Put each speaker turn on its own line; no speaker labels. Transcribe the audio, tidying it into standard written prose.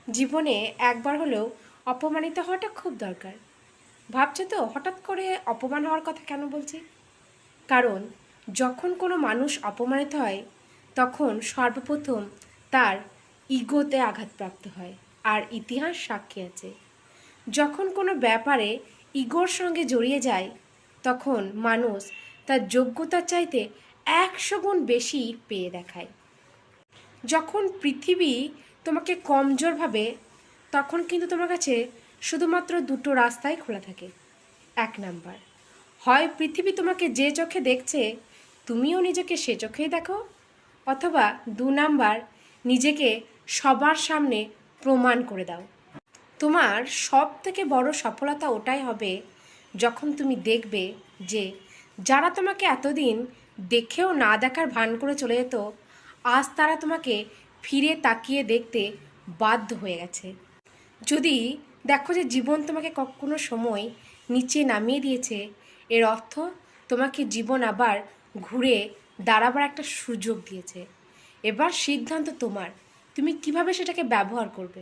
জীবনে একবার হলেও অপমানিত হওয়াটা খুব দরকার। ভাবছো তো হঠাৎ করে অপমান হওয়ার কথা কেন বলছি? কারণ যখন কোনো মানুষ অপমানিত হয় তখন সর্বপ্রথম তার ইগোতে আঘাতপ্রাপ্ত হয়। আর ইতিহাস সাক্ষী আছে, যখন কোনো ব্যাপারে ইগোর সঙ্গে জড়িয়ে যায় তখন মানুষ তার যোগ্যতার চাইতে 100 গুণ বেশি পেয়ে দেখায়। যখন পৃথিবী তোমাকে কমজোর ভাবে তখন কিন্তু তোমার কাছে শুধুমাত্র দুটো রাস্তাই খোলা থাকে। 1 নাম্বার, হয় পৃথিবী তোমাকে যে চোখে দেখছে তুমিও নিজেকে সে চোখেই দেখো, অথবা 2 নাম্বার, নিজেকে সবার সামনে প্রমাণ করে দাও। তোমার সব থেকে বড় সফলতা ওটাই হবে যখন তুমি দেখবে যে যারা তোমাকে এতদিন দেখেও না দেখার ভান করে চলে যেত, আজ তারা তোমাকে ফিরে তাকিয়ে দেখতে বাধ্য হয়ে গেছে। যদি দেখো যে জীবন তোমাকে কোনো সময় নিচে নামিয়ে দিয়েছে, এর অর্থ তোমাকে জীবন আবার ঘুরে দাঁড়াবার একটা সুযোগ দিয়েছে। এবার সিদ্ধান্ত তোমার, তুমি কিভাবে সেটাকে ব্যবহার করবে।